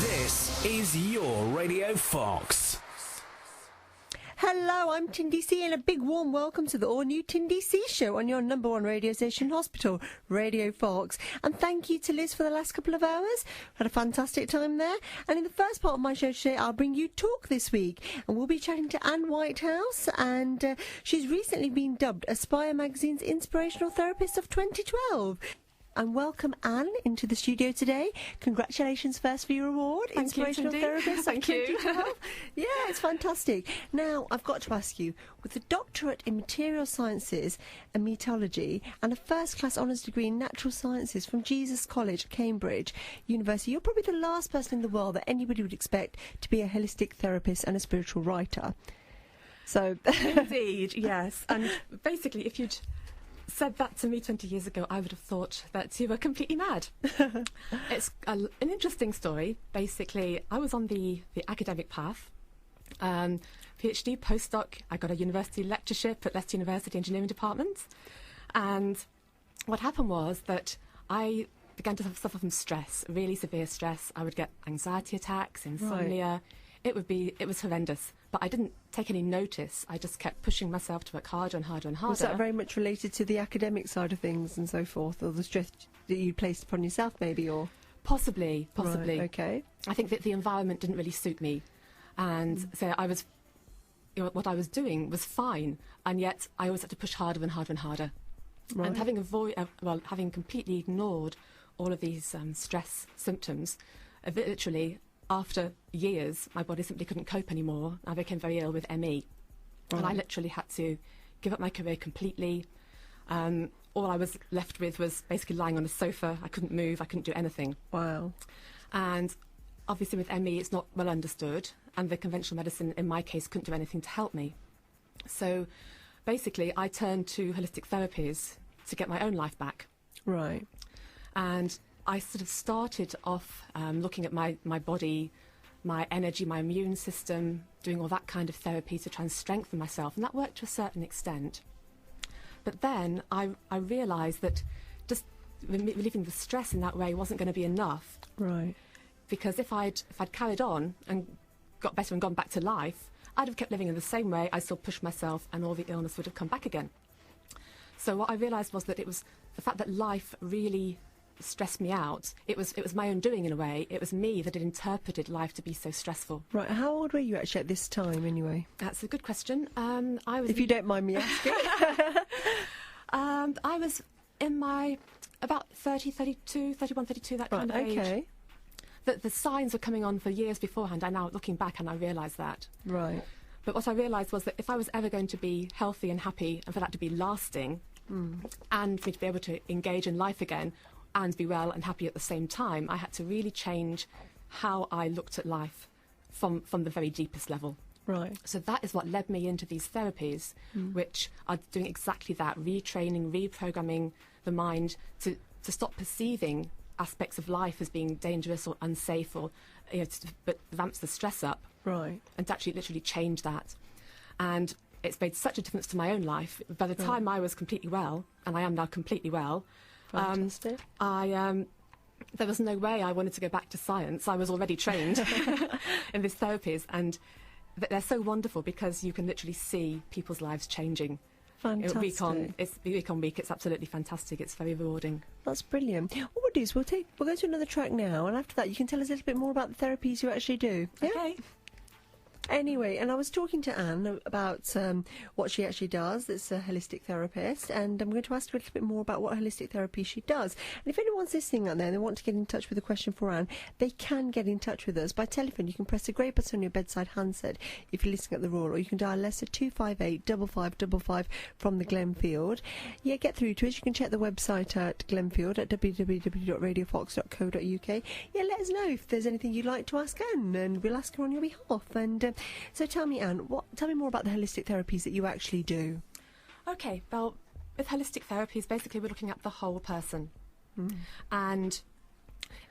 This is your Radio Fox. Hello, I'm Tindy C, and a big warm welcome to the all-new Tindy C show on your number one radio station hospital, Radio Fox. And thank you to Liz for the last couple of hours. Had a fantastic time there. And in the first part of my show today, I'll bring you Talk This Week. And we'll be chatting to Anne Whitehouse, and she's recently been dubbed Aspire Magazine's Inspirational Therapist of 2012. And welcome Anne into the studio today. Congratulations first for your award, Inspirational Therapist. Thank you. Yeah, it's fantastic. Now, I've got to ask you, with a doctorate in material sciences and metallurgy and a first-class honours degree in natural sciences from Jesus College, Cambridge University, you're probably the last person in the world that anybody would expect to be a holistic therapist and a spiritual writer. So, Indeed, yes. And basically, if you'd said that to me 20 years ago, I would have thought that you were completely mad. It's an interesting story. Basically, I was on the academic path. PhD, postdoc, I got a university lectureship at Leicester University Engineering Department. And what happened was that I began to suffer from stress, really severe stress. I would get anxiety attacks, insomnia. Right. It was horrendous. But I didn't take any notice. I just kept pushing myself to work harder and harder and harder. Was that very much related to the academic side of things and so forth, or the stress that you placed upon yourself maybe, or...? Possibly. Right, okay. I think that the environment didn't really suit me. And so I was... what I was doing was fine, and yet I always had to push harder and harder and harder. Right. And having completely ignored all of these stress symptoms, literally... after years, my body simply couldn't cope anymore. I became very ill with ME. Right. And I literally had to give up my career completely. All I was left with was basically lying on a sofa. I couldn't move. I couldn't do anything. Wow. And obviously with ME, it's not well understood. And the conventional medicine, in my case, couldn't do anything to help me. So basically, I turned to holistic therapies to get my own life back. Right. And I sort of started off looking at my body, my energy, my immune system, doing all that kind of therapy to try and strengthen myself, and that worked to a certain extent. But then I realised that just relieving the stress in that way wasn't going to be enough. Right. Because if I'd carried on and got better and gone back to life, I'd have kept living in the same way. I'd still push myself, and all the illness would have come back again. So what I realised was that it was the fact that life really stressed me out. It was my own doing in a way. It was me that had interpreted life to be so stressful. Right. How old were you actually at this time anyway? That's a good question. I was... If you don't mind me asking. I was in my about 30, 32, 31, 32, that kind of age. Okay. The signs were coming on for years beforehand. I now, looking back, and I realised that. Right. But what I realised was that if I was ever going to be healthy and happy, and for that to be lasting, and for me to be able to engage in life again, and be well and happy at the same time, I had to really change how I looked at life from the very deepest level. Right. So that is what led me into these therapies, which are doing exactly that, retraining, reprogramming the mind to stop perceiving aspects of life as being dangerous or unsafe, or but ramps the stress up. Right. And to actually literally change that. And it's made such a difference to my own life. By the time I was completely well, and I am now completely well, fantastic. There was no way I wanted to go back to science. I was already trained in these therapies, and they're so wonderful because you can literally see people's lives changing. Fantastic. Week on week, it's absolutely fantastic. It's very rewarding. That's brilliant. What we'll do is we'll go to another track now, and after that you can tell us a little bit more about the therapies you actually do. Yeah? Okay. Anyway, and I was talking to Anne about what she actually does. That's a holistic therapist, and I'm going to ask her a little bit more about what holistic therapy she does. And if anyone's listening out there and they want to get in touch with a question for Anne, they can get in touch with us by telephone. You can press the grey button on your bedside handset if you're listening at the Royal, or you can dial Leicester 258 5555 from the Glenfield. Yeah, get through to us. You can check the website at Glenfield at www.radiofox.co.uk. Yeah, let us know if there's anything you'd like to ask Anne, and we'll ask her on your behalf. And so tell me, Anne, tell me more about the holistic therapies that you actually do. Okay, well, with holistic therapies, basically we're looking at the whole person. And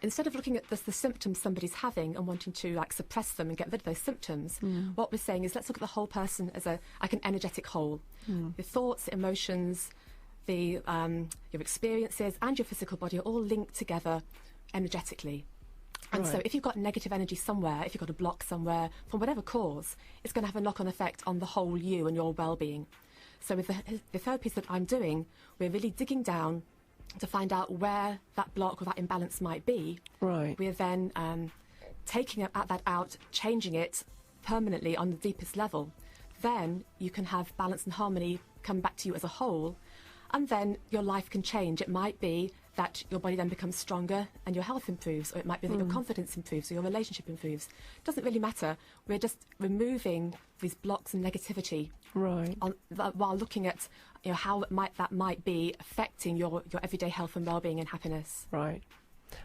instead of looking at the symptoms somebody's having and wanting to suppress them and get rid of those symptoms, what we're saying is let's look at the whole person as an energetic whole. The thoughts, emotions, your experiences and your physical body are all linked together energetically. And Right. so if you've got negative energy somewhere, if you've got a block somewhere, from whatever cause, it's going to have a knock-on effect on the whole you and your well-being. So with the therapies that I'm doing, we're really digging down to find out where that block or that imbalance might be. Right. We're then taking that out, changing it permanently on the deepest level. Then you can have balance and harmony come back to you as a whole, and then your life can change. It might be that your body then becomes stronger and your health improves, or it might be that your confidence improves or your relationship improves. Doesn't really matter. We're just removing these blocks and negativity Right. while looking at how that might be affecting your everyday health and well-being and happiness. Right.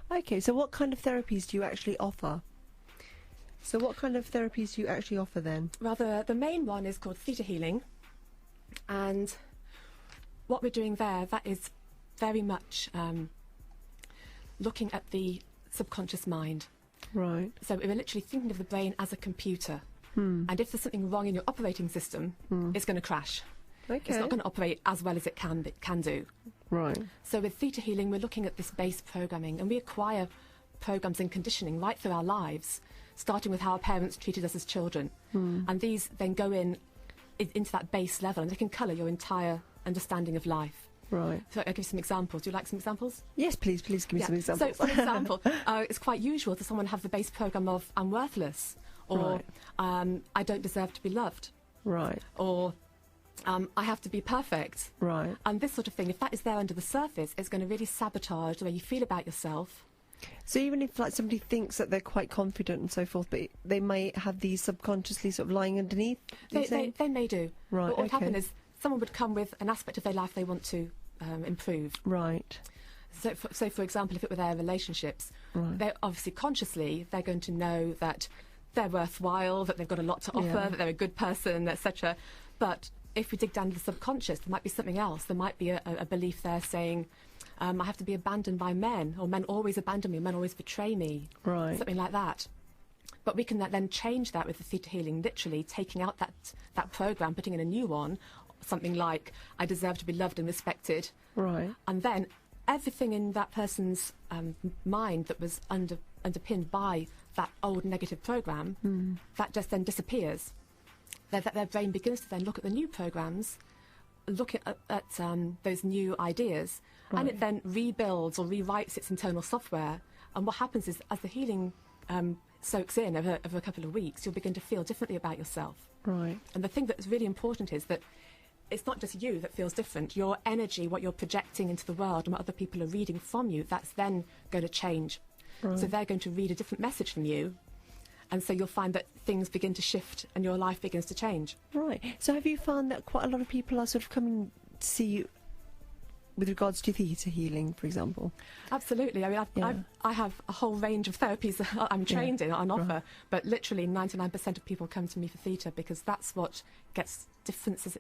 Okay, so what kind of therapies do you actually offer? Then? Well, the main one is called Theta Healing, and what we're doing there, that is very much looking at the subconscious mind. Right. So we're literally thinking of the brain as a computer, and if there's something wrong in your operating system, it's going to crash. Okay. It's not going to operate as well as it can do. Right. So with Theta Healing, we're looking at this base programming, and we acquire programs and conditioning right through our lives, starting with how our parents treated us as children. And these then go into that base level, and they can colour your entire understanding of life. Right. So I'll give you some examples. Do you like some examples? Yes, please give me some examples. So, for example, it's quite usual to someone have the base program of "I'm worthless," or "I don't deserve to be loved," Right. or "I have to be perfect." Right. And this sort of thing, if that is there under the surface, it's going to really sabotage the way you feel about yourself. So even if like somebody thinks that they're quite confident and so forth, but they may have these subconsciously sort of lying underneath. They may do. Right. But what would Okay. happen is someone would come with an aspect of their life they want to improve. Right. So for example, if it were their relationships, Right. they're obviously consciously they're going to know that they're worthwhile, that they've got a lot to offer, Yeah. that they're a good person, etc. But if we dig down to the subconscious, there might be something else. There might be a belief there saying, I have to be abandoned by men, or men always abandon me, men always betray me, Right. something like that. But we can then change that with the Theta Healing, literally taking out that program, putting in a new one, something like, I deserve to be loved and respected. Right. And then everything in that person's mind that was underpinned by that old negative program, that just then disappears. Their brain begins to then look at the new programs, look at those new ideas, and it then rebuilds or rewrites its internal software. And what happens is, as the healing soaks in over a couple of weeks, you'll begin to feel differently about yourself. Right. And the thing that's really important is that it's not just you that feels different. Your energy, what you're projecting into the world and what other people are reading from you, that's then going to change. Right. So they're going to read a different message from you. And so you'll find that things begin to shift and your life begins to change. Right. So have you found that quite a lot of people are sort of coming to see you with regards to Theta Healing, for example? Absolutely. I mean, I have a whole range of therapies that I'm trained in on offer, but literally 99% of people come to me for Theta because that's what gets differences,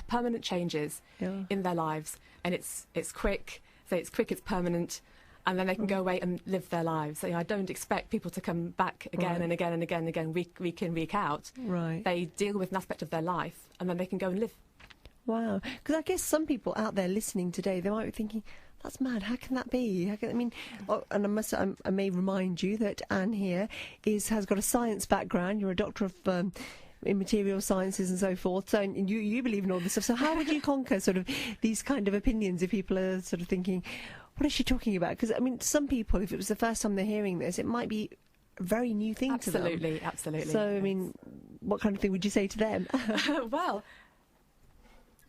permanent changes in their lives. And it's quick. So it's quick, it's permanent. And then they can go away and live their lives. So, I don't expect people to come back again and again and again and again, week in, week out. Right. They deal with an aspect of their life, and then they can go and live. Wow. Because I guess some people out there listening today, they might be thinking, that's mad, how can that be? And I may remind you that Anne here has got a science background. You're a doctor of in material sciences and so forth, so and you believe in all this stuff. So how would you conquer sort of these kind of opinions if people are sort of thinking, what is she talking about? Because, I mean, some people, if it was the first time they're hearing this, it might be a very new thing to them. Absolutely. So, I mean, what kind of thing would you say to them? Well,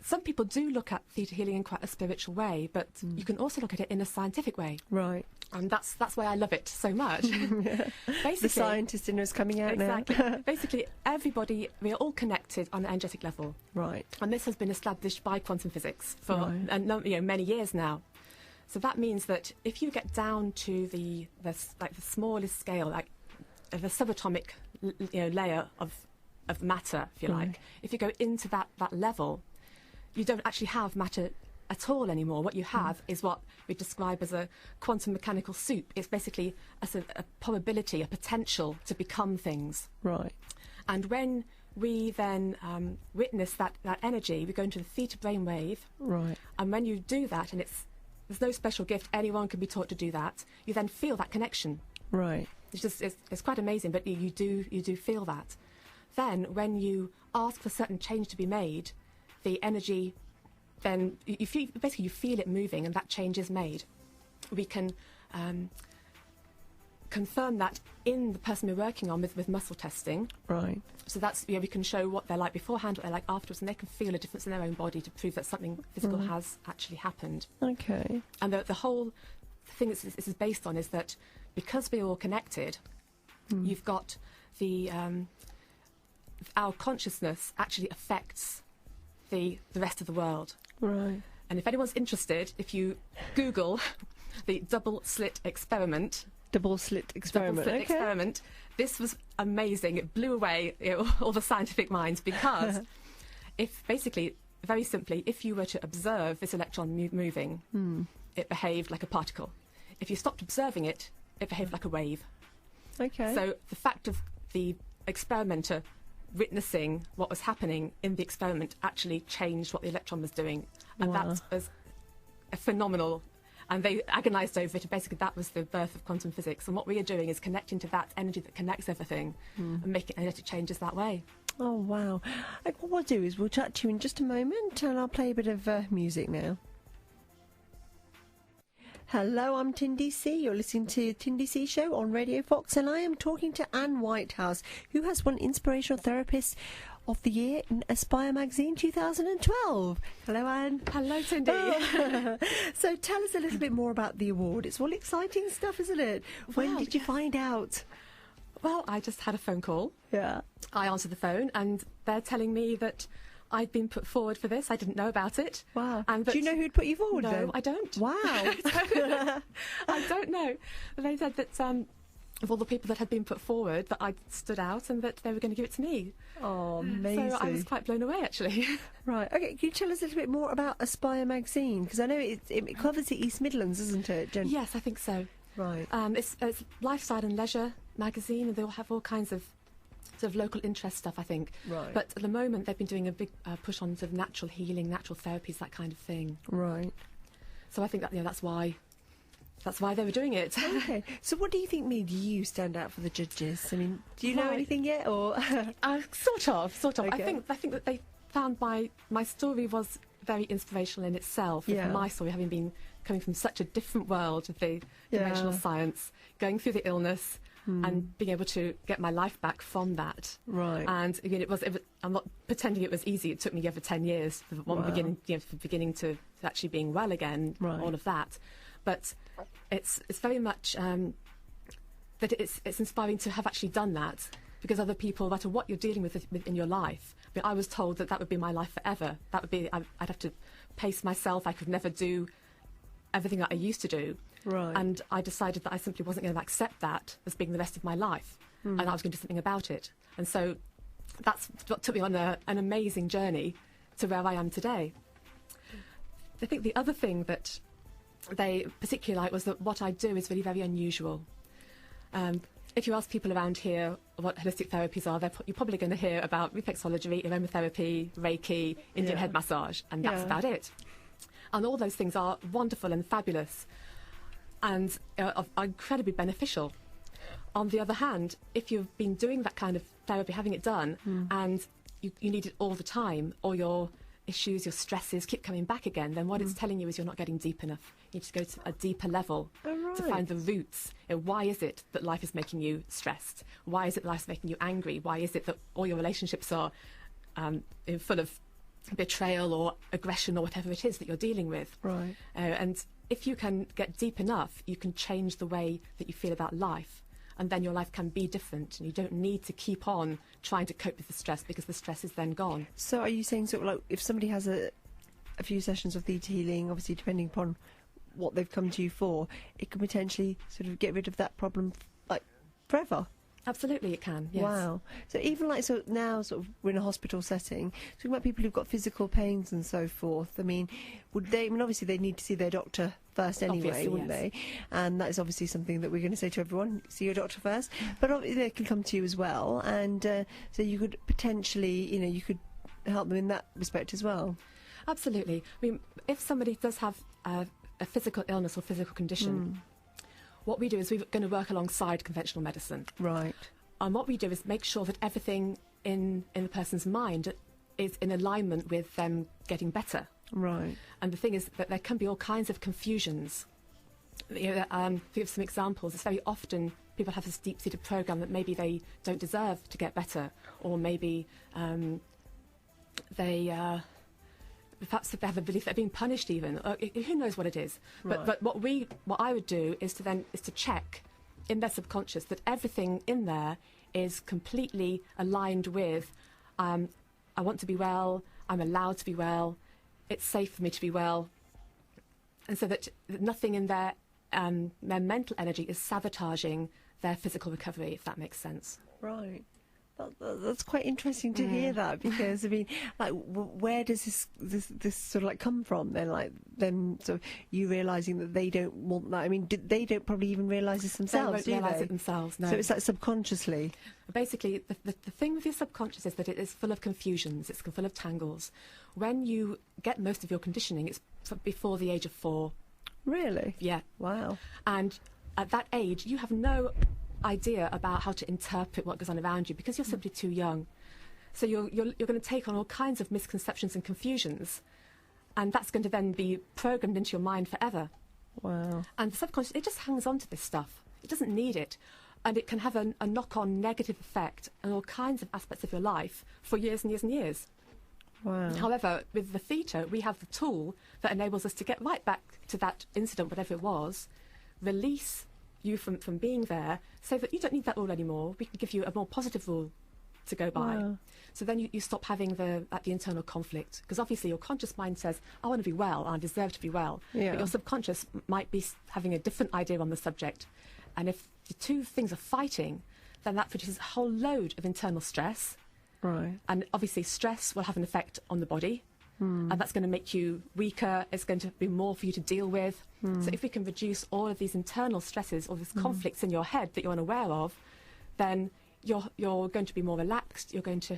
some people do look at Theta Healing in quite a spiritual way, but you can also look at it in a scientific way. Right. And that's why I love it so much. Basically, the scientist in us coming out now. Basically, everybody, we are all connected on an energetic level. Right. And this has been established by quantum physics for many years now. So that means that if you get down to the smallest scale, like the subatomic layer of matter, if you like, if you go into that level, you don't actually have matter at all anymore. What you have is what we describe as a quantum mechanical soup. It's basically a probability, a potential to become things. Right. And when we then witness that energy, we go into the theta brainwave. Right. And when you do that, and there's no special gift, anyone can be taught to do that, you then feel that connection. Right. It's quite amazing, but you do feel that. Then when you ask for certain change to be made, the energy, then you feel it moving, and that change is made. We can confirm that in the person we're working on with muscle testing. Right. So that's, we can show what they're like beforehand, what they're like afterwards, and they can feel a difference in their own body to prove that something physical has actually happened. Okay. And the whole thing this is based on is that because we're all connected, you've got our consciousness actually affects the rest of the world. Right. And if anyone's interested, if you Google the double slit experiment, this was amazing. It blew away all the scientific minds, because if basically, very simply, if you were to observe this electron moving, it behaved like a particle. If you stopped observing it, it behaved like a wave. Okay. So the fact of the experimenter witnessing what was happening in the experiment actually changed what the electron was doing. And that was a phenomenal. And they agonised over it, and basically that was the birth of quantum physics. And what we are doing is connecting to that energy that connects everything and making energetic changes that way. Oh, wow. What we'll do is we'll chat to you in just a moment, and I'll play a bit of music now. Hello, I'm Tindy C. You're listening to Tindy C Show on Radio Fox, and I am talking to Anne Whitehouse, who has won Inspirational Therapist of the Year in Aspire magazine 2012. Hello, Anne. Hello, Tindy. So tell us a little bit more about the award. It's all exciting stuff, isn't it? When did you find out? Well, I just had a phone call. Yeah. I answered the phone, and they're telling me that I'd been put forward for this. I didn't know about it. Wow. And do you know who'd put you forward, No, though? I don't. Wow. I don't know. They said that of all the people that had been put forward, that I stood out and that they were going to give it to me. Oh, amazing. So I was quite blown away, actually. Right. Okay, can you tell us a little bit more about Aspire magazine? Because I know it covers the East Midlands, isn't it, Jen? Yes, I think so. Right. It's lifestyle and leisure magazine, and they'll have all kinds of sort of local interest stuff, I think. Right. But at the moment, they've been doing a big push on sort of natural healing, natural therapies, that kind of thing. Right. So I think that that's why they were doing it. Okay. So what do you think made you stand out for the judges? I mean, do you know anything yet, or? Sort of. Okay. I think that they found my story was very inspirational in itself. Yeah. My story, having been coming from such a different world of the conventional science, going through the illness, and being able to get my life back from that. Right. And again, it was. I'm not pretending it was easy. It took me over 10 years from beginning to actually being well again. Right. All of that, but it's very much that it's inspiring to have actually done that, because other people, no matter what you're dealing with in your life. I mean, I was told that would be my life forever. That would be. I'd have to pace myself. I could never do everything that I used to do. Right. And I decided that I simply wasn't going to accept that as being the rest of my life, and I was going to do something about it. And so that's what took me on an amazing journey to where I am today. I think the other thing that they particularly liked was that what I do is really very unusual. If you ask people around here what holistic therapies are, you're probably going to hear about reflexology, aromatherapy, Reiki, Indian head massage, and that's about it. And all those things are wonderful and fabulous and are incredibly beneficial. On the other hand, if you've been doing that kind of therapy, having it done, and you need it all the time, or your issues, your stresses keep coming back again, then what it's telling you is you're not getting deep enough. You need to go to a deeper level to find the roots. Why is it that life is making you stressed? Why is it life is making you angry? Why is it that all your relationships are full of betrayal or aggression or whatever it is that you're dealing with? Right. And if you can get deep enough, you can change the way that you feel about life, and then your life can be different, and you don't need to keep on trying to cope with the stress, because the stress is then gone. So are you saying sort of like if somebody has a few sessions of Theta Healing, obviously depending upon what they've come to you for, it can potentially sort of get rid of that problem like forever? Absolutely, it can. Yes. Wow. So even like now we're in a hospital setting, talking about people who've got physical pains and so forth, I mean, obviously they need to see their doctor first anyway, Obviously, wouldn't yes. they? And that is obviously something that we're going to say to everyone, see your doctor first. But obviously they can come to you as well, and so you could potentially, you could help them in that respect as well. Absolutely. I mean, if somebody does have a physical illness or physical condition, what we do is we're going to work alongside conventional medicine. Right. And what we do is make sure that everything in the person's mind is in alignment with them getting better. Right. And the thing is that there can be all kinds of confusions. To give some examples, it's very often people have this deep-seated program that maybe they don't deserve to get better, or maybe perhaps they have a belief they're being punished even. Who knows what it is? Right. But what I would do is to check in their subconscious that everything in there is completely aligned with I want to be well, I'm allowed to be well, it's safe for me to be well, and so that nothing in their mental energy is sabotaging their physical recovery, if that makes sense. Right. That's quite interesting to hear that, because I mean, like, where does this sort of like come from? Then, like, them sort of you realising that they don't want that. I mean, they don't probably even realise this themselves, They won't realise it themselves. No. So it's like subconsciously. Basically, the thing with your subconscious is that it is full of confusions. It's full of tangles. When you get most of your conditioning, it's before the age of 4. Really? Yeah. Wow. And at that age, you have no idea about how to interpret what goes on around you because you're simply too young. So you're going to take on all kinds of misconceptions and confusions, and that's going to then be programmed into your mind forever. Wow. And the subconscious, it just hangs on to this stuff. It doesn't need it. And it can have a knock-on negative effect on all kinds of aspects of your life for years and years and years. Wow. However, with the Theta, we have the tool that enables us to get right back to that incident, whatever it was, release you from being there, so that you don't need that rule anymore. We can give you a more positive rule to go by. Wow. So then you stop having the internal conflict, because obviously your conscious mind says, I want to be well, I deserve to be well. Yeah. But your subconscious might be having a different idea on the subject. And if the two things are fighting, then that produces a whole load of internal stress. Right. And obviously stress will have an effect on the body. And that's going to make you weaker. It's going to be more for you to deal with. So if we can reduce all of these internal stresses or these conflicts in your head that you're unaware of, then you're going to be more relaxed, you're going to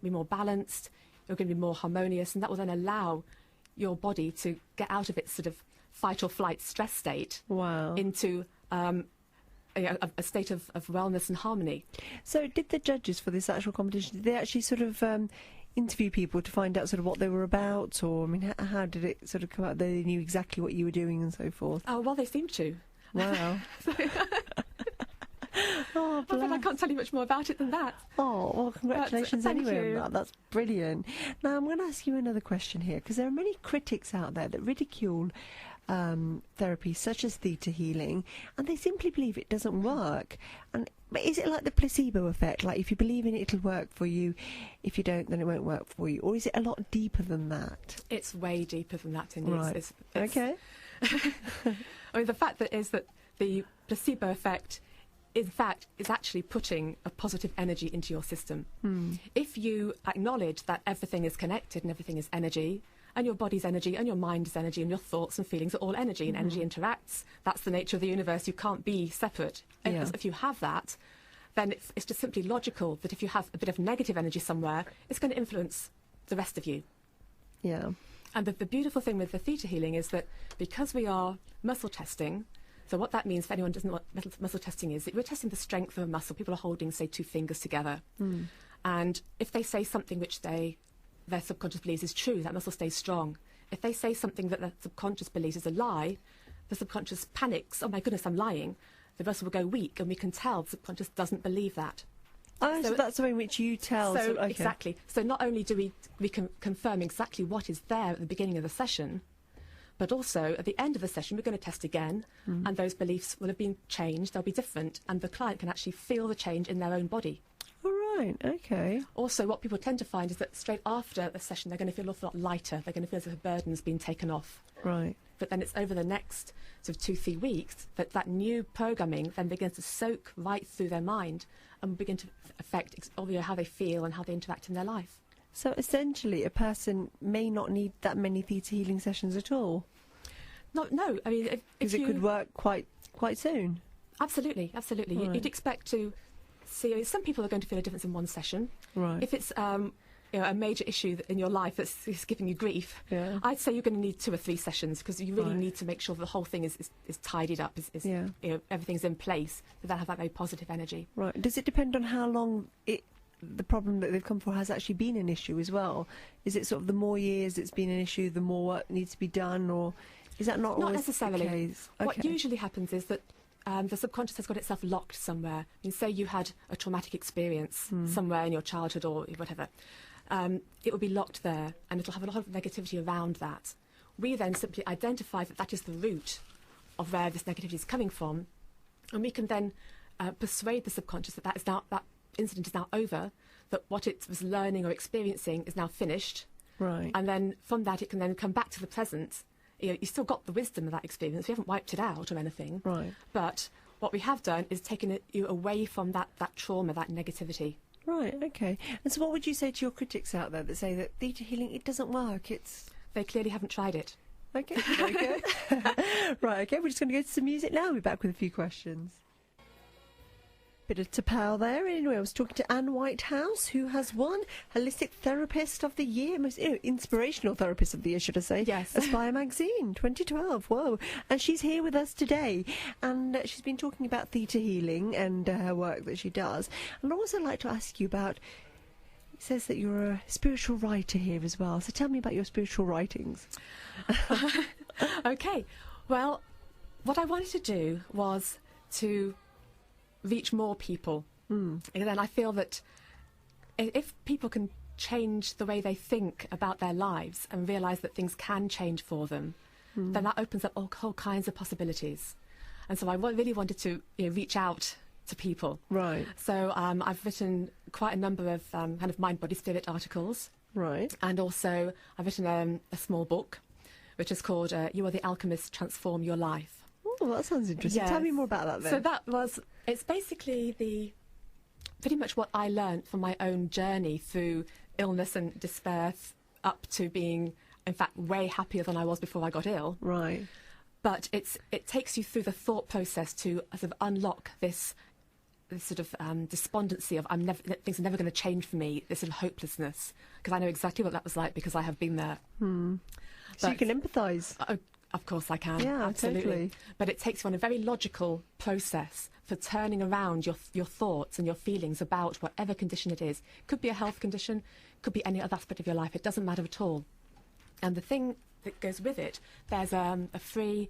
be more balanced, you're going to be more harmonious, and that will then allow your body to get out of its sort of fight or flight stress state. Wow. Into a state of wellness and harmony. So did the judges for this actual competition, did they actually sort of interview people to find out sort of what they were about, or I mean, how did it sort of come out? They knew exactly what you were doing and so forth. Oh, well, they seem to. Wow. Oh, But I can't tell you much more about it than that. Oh, well, congratulations Thank anyway you. on that. That's brilliant. Now, I'm going to ask you another question here, because there are many critics out there that ridicule therapy such as Theta Healing, and they simply believe it doesn't work. And but is it like the placebo effect? Like, if you believe in it, it'll work for you. If you don't, then it won't work for you. Or is it a lot deeper than that? It's way deeper than that, Tindy. Right. It's Okay. I mean, the fact that is that the placebo effect, in fact, is actually putting a positive energy into your system. If you acknowledge that everything is connected and everything is energy, and your body's energy and your mind's energy and your thoughts and feelings are all energy, and energy interacts, that's the nature of the universe. You can't be separate. Yeah. If you have that, then it's just simply logical that if you have a bit of negative energy somewhere, it's going to influence the rest of you. Yeah. And the beautiful thing with the Theta Healing is that because we are muscle testing, so what that means for anyone who doesn't know what muscle testing is, that we're testing the strength of a muscle. People are holding, say, 2 fingers together. And if they say something which their subconscious believes is true, that muscle stays strong. If they say something that the subconscious believes is a lie, the subconscious panics, oh my goodness, I'm lying. The muscle will go weak, and we can tell the subconscious doesn't believe that. Oh, so that's the way in which you tell. So okay. exactly. So not only do we can confirm exactly what is there at the beginning of the session, but also at the end of the session we're going to test again, and those beliefs will have been changed. They'll be different, and the client can actually feel the change in their own body. All right. Okay. Also, what people tend to find is that straight after the session they're going to feel an awful lot lighter. They're going to feel as if a burden's been taken off. Right. But then it's over the next sort of 2-3 weeks that new programming then begins to soak right through their mind and begin to affect how they feel and how they interact in their life. So essentially, a person may not need that many Theta Healing sessions at all. No. I mean, Because it could work quite soon. Absolutely. Right. You'd expect to see. Some people are going to feel a difference in one session. Right. If a major issue in your life that's is giving you grief, I'd say you're going to need 2 or 3 sessions, because you really need to make sure the whole thing is tidied up, everything's in place, so that have that very positive energy. Right. Does it depend on how long the problem that they've come for has actually been an issue as well? Is it sort of the more years it's been an issue, the more work needs to be done, or is that not always necessarily the case? Okay. What usually happens is that the subconscious has got itself locked somewhere. I mean, say you had a traumatic experience somewhere in your childhood or whatever. It will be locked there, and it'll have a lot of negativity around that. We then simply identify that is the root of where this negativity is coming from, and we can then persuade the subconscious that incident is now over, that what it was learning or experiencing is now finished. Right. And then from that, it can then come back to the present. You still got the wisdom of that experience. We haven't wiped it out or anything. Right. But what we have done is taken you away from that trauma, that negativity. Right, okay. And so what would you say to your critics out there that say that Theta Healing, it doesn't work, They clearly haven't tried it. Okay, very good. Right, okay, we're just going to go to some music now. We'll be back with a few questions. Bit of Tapao there. Anyway, I was talking to Anne Whitehouse, who has won Holistic Therapist of the Year, most Inspirational Therapist of the Year, should I say? Yes. Aspire Magazine, 2012. Whoa. And she's here with us today. And she's been talking about Theta Healing and her work that she does. And I'd also like to ask you about, it says that you're a spiritual writer here as well. So tell me about your spiritual writings. Okay. Well, what I wanted to do was to reach more people. And then I feel that if people can change the way they think about their lives and realise that things can change for them, then that opens up all kinds of possibilities. And so I really wanted to reach out to people. Right. So I've written quite a number of kind of mind, body, spirit articles. Right. And also I've written a small book, which is called You Are the Alchemist, Transform Your Life. Oh, that sounds interesting. Yes. Tell me more about that then. So it's basically pretty much what I learned from my own journey through illness and despair up to being, in fact, way happier than I was before I got ill. Right. But it takes you through the thought process to sort of unlock this sort of despondency of things are never going to change for me, this sort of hopelessness, because I know exactly what that was like because I have been there. So you can empathise. Of course I can. Yeah, absolutely. totally. But it takes you on a very logical process for turning around your thoughts and your feelings about whatever condition it is. Could be a health condition, could be any other aspect of your life. It doesn't matter at all. And the thing that goes with it, there's a free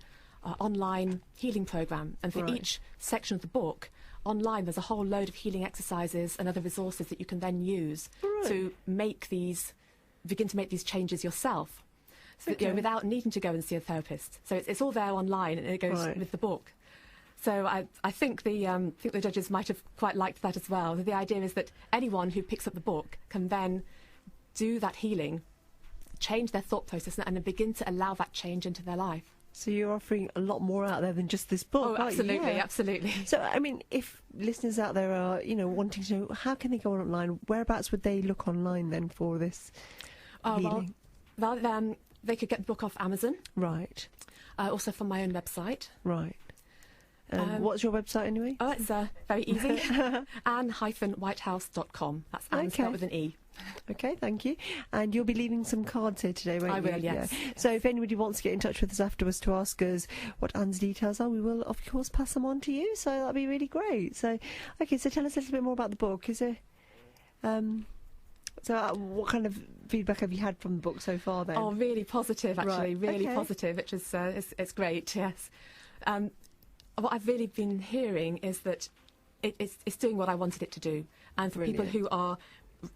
online healing program. And for each section of the book, online there's a whole load of healing exercises and other resources that you can then use to begin to make these changes yourself. So that, without needing to go and see a therapist. So it's all there online, and it goes with the book. So I think the judges might have quite liked that as well. The idea is that anyone who picks up the book can then do that healing, change their thought process, and then begin to allow that change into their life. So you're offering a lot more out there than just this book. Oh, absolutely, absolutely. So, I mean, if listeners out there are, wanting to know, how can they go online? Whereabouts would they look online then for this healing? Well, they could get the book off Amazon. Right. Also from my own website. Right. What's your website anyway? Oh, it's very easy. Anne-Whitehouse.com. That's Anne spelled with an E. Okay, thank you. And you'll be leaving some cards here today, won't you? I will, yes. Yeah. So if anybody wants to get in touch with us afterwards to ask us what Anne's details are, we will, of course, pass them on to you. So that'll be really great. So, okay, so tell us a little bit more about the book. Is there... So what kind of feedback have you had from the book so far then? Oh, really positive, actually. Right. Really positive, which is it's great, yes. What I've really been hearing is that it's doing what I wanted it to do. And for people who are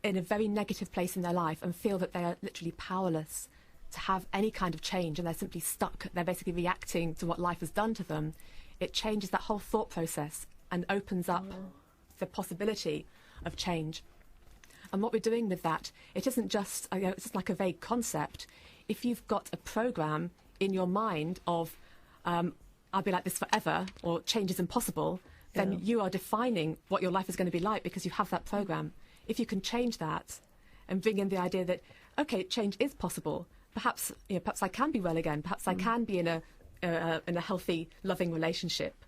in a very negative place in their life and feel that they are literally powerless to have any kind of change and they're simply stuck, they're basically reacting to what life has done to them, it changes that whole thought process and opens up the possibility of change. And what we're doing with that, it isn't just, it's just like a vague concept. If you've got a program in your mind of, I'll be like this forever, or change is impossible, then you are defining what your life is going to be like because you have that program. If you can change that and bring in the idea that, okay, change is possible. Perhaps, perhaps I can be well again. Perhaps I can be in a healthy, loving relationship,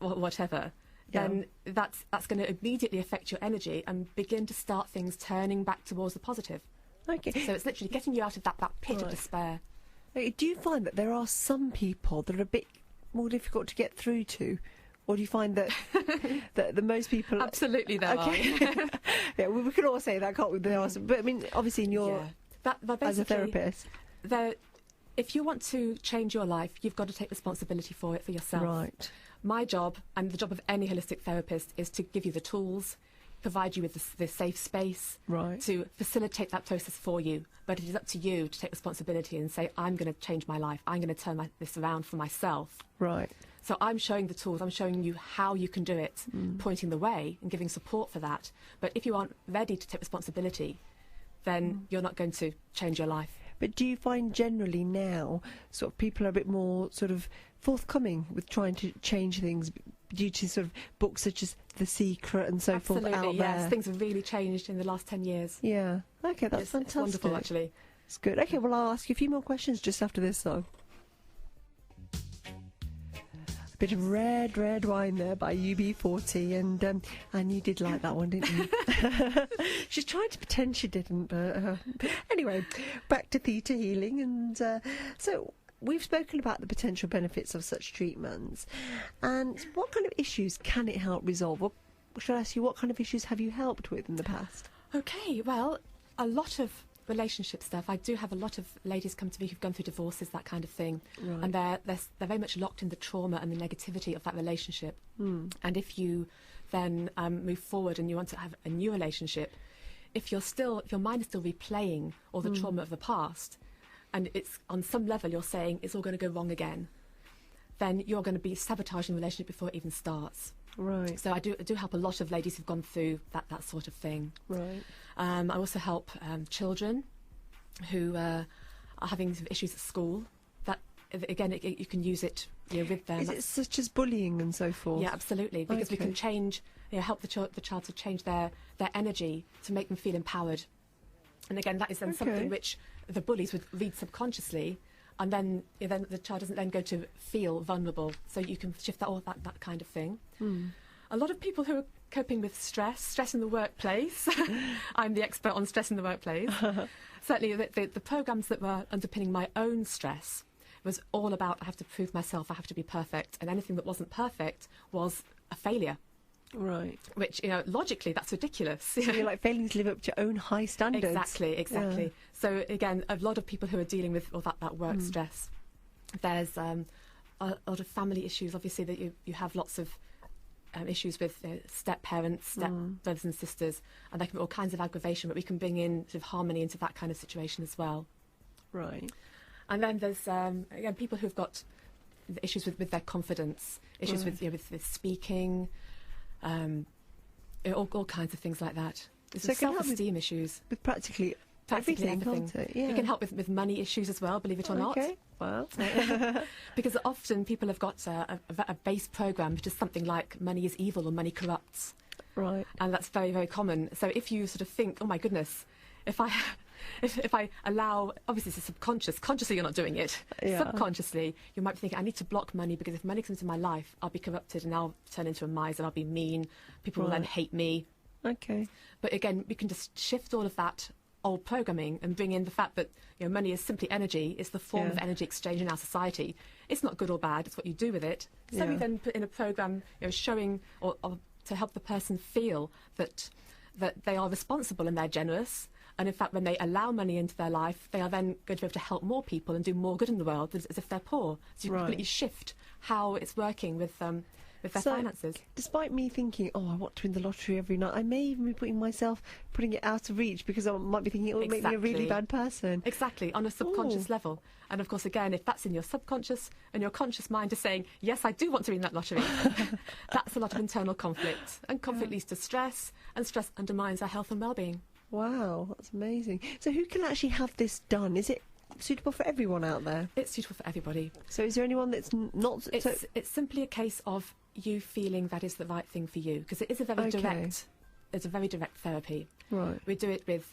or whatever. then that's going to immediately affect your energy and begin to start things turning back towards the positive. Okay. So it's literally getting you out of that pit of despair. Do you find that there are some people that are a bit more difficult to get through to? Or do you find that that the most people... Absolutely there are. Yeah, we can all say that, can't we? There are some, but I mean, obviously in your... as a therapist... If you want to change your life, you've got to take responsibility for it for yourself. Right. My job, and the job of any holistic therapist, is to give you the tools, provide you with the safe space to facilitate that process for you. But it is up to you to take responsibility and say, I'm going to change my life. I'm going to turn this around for myself. Right. So I'm showing the tools. I'm showing you how you can do it, pointing the way and giving support for that. But if you aren't ready to take responsibility, then you're not going to change your life. But do you find generally now sort of people are a bit more sort of forthcoming with trying to change things due to sort of books such as The Secret and so forth out there? Yes. Things have really changed in the last 10 years. Yeah. Okay, that's fantastic. It's wonderful, actually. It's good. Okay, well, I'll ask you a few more questions just after this, though. A bit of red wine there by UB40, and you did like that one, didn't you? She's trying to pretend she didn't, but anyway, back to Theta Healing, and so we've spoken about the potential benefits of such treatments, and what kind of issues can it help resolve? Or should I ask you, what kind of issues have you helped with in the past? Okay, well, a lot of relationship stuff. I do have a lot of ladies come to me who've gone through divorces, that kind of thing, and they're very much locked in the trauma and the negativity of that relationship. And if you then move forward and you want to have a new relationship, if your mind is still replaying all the trauma of the past, and it's on some level you're saying it's all going to go wrong again, then you're going to be sabotaging the relationship before it even starts. Right. So I do help a lot of ladies who've gone through that sort of thing. Right. I also help children who are having issues at school. That again, you can use it with them. Is it such as bullying and so forth? Yeah, absolutely. Because we can change, help the child to change their energy to make them feel empowered. And again, that is then something which the bullies would read subconsciously. And then the child doesn't then go to feel vulnerable. So you can shift that kind of thing. A lot of people who are coping with stress in the workplace. I'm the expert on stress in the workplace. Certainly the programs that were underpinning my own stress was all about I have to prove myself, I have to be perfect. And anything that wasn't perfect was a failure. Right. Which, logically, that's ridiculous. So you're like failing to live up to your own high standards. Exactly. Yeah. So, again, a lot of people who are dealing with all that work stress. There's a lot of family issues, obviously, that you have lots of issues with step-parents, step-brothers and sisters, and there can be all kinds of aggravation, but we can bring in sort of harmony into that kind of situation as well. Right. And then there's, again, people who've got issues with their confidence, issues with speaking, all kinds of things like that. There's self-esteem issues. With practically everything. Can't it? Yeah. It can help with money issues as well, believe it or not. Okay, well. Because often people have got a base program which is something like money is evil or money corrupts. Right. And that's very, very common. So if you sort of think, oh my goodness, if I allow, obviously it's subconscious, consciously you're not doing it. Yeah. Subconsciously, you might be thinking, I need to block money because if money comes into my life, I'll be corrupted and I'll turn into a miser, I'll be mean, people will then hate me. Okay. But again, we can just shift all of that old programming and bring in the fact that money is simply energy. It's the form of energy exchange in our society. It's not good or bad. It's what you do with it. So we then put in a program, showing or to help the person feel that they are responsible and they're generous. And in fact, when they allow money into their life, they are then going to be able to help more people and do more good in the world as if they're poor. So you completely shift how it's working with their finances. Despite me thinking, I want to win the lottery every night, I may even be putting it out of reach because I might be thinking it will make me a really bad person. Exactly, on a subconscious level. And of course, again, if that's in your subconscious and your conscious mind is saying, yes, I do want to win that lottery, that's a lot of internal conflict. And conflict leads to stress, and stress undermines our health and well-being. Wow, that's amazing. So who can actually have this done? Is it suitable for everyone out there? It's suitable for everybody. So is there anyone that's not... It's simply a case of you feeling that is the right thing for you, because it is a very direct therapy. Right. We do it with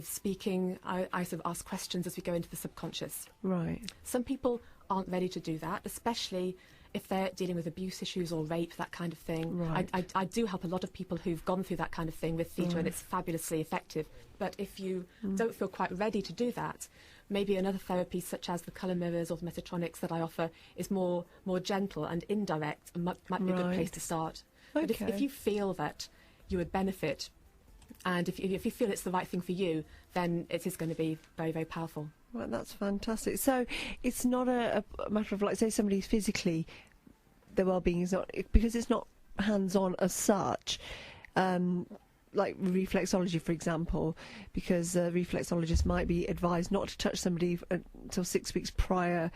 speaking. I sort of ask questions as we go into the subconscious. Right. Some people aren't ready to do that, especially if they're dealing with abuse issues or rape, that kind of thing. Right. I do help a lot of people who've gone through that kind of thing with theta, and it's fabulously effective. But if you don't feel quite ready to do that, maybe another therapy such as the colour mirrors or the metatronics that I offer is more gentle and indirect, and might be a good place to start. Okay. But if you feel that you would benefit, and if you feel it's the right thing for you, then it is going to be very, very powerful. Well, that's fantastic. So it's not a matter of, like, say somebody's physically, their well-being is not, because it's not hands-on as such, like reflexology, for example, because a reflexologist might be advised not to touch somebody until 6 weeks after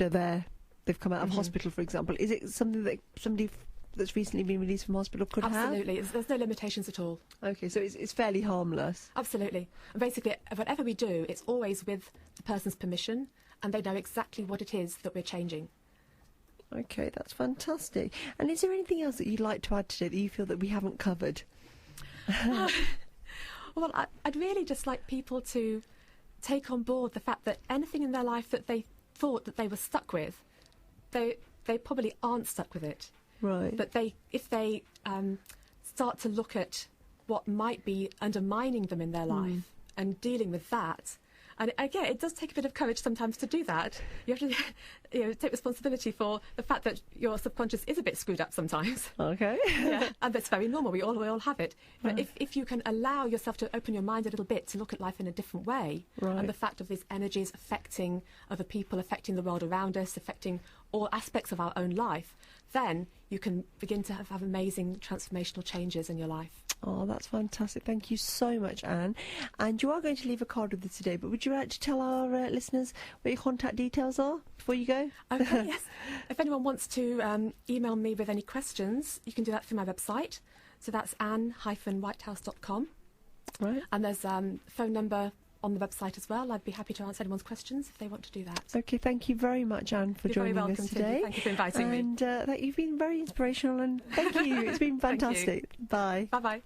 they've come out of hospital, for example. Is it something that somebody that's recently been released from hospital could have? Absolutely. There's no limitations at all. Okay, so it's fairly harmless. Absolutely. And basically, whatever we do, it's always with the person's permission, and they know exactly what it is that we're changing. Okay, that's fantastic. And is there anything else that you'd like to add today that you feel that we haven't covered? Well, I'd really just like people to take on board the fact that anything in their life that they thought that they were stuck with, they probably aren't stuck with it. Right. But if they start to look at what might be undermining them in their life and dealing with that, and again, it does take a bit of courage sometimes to do that. You have to take responsibility for the fact that your subconscious is a bit screwed up sometimes. Okay. Yeah, and that's very normal. We all have it. But if you can allow yourself to open your mind a little bit to look at life in a different way, and the fact of these energies affecting other people, affecting the world around us, affecting all aspects of our own life, then you can begin to have amazing transformational changes in your life. Oh, that's fantastic. Thank you so much, Anne. And you are going to leave a card with us today, but would you like to tell our listeners what your contact details are before you go? Okay, yes. If anyone wants to email me with any questions, you can do that through my website. So that's anne-whitehouse.com. Right. And there's a phone number on the website as well. I'd be happy to answer anyone's questions if they want to do that. Okay, thank you very much, Anne, for joining us today. Thank you for inviting me. And you've been very inspirational, and thank you. It's been fantastic. Bye. Bye-bye.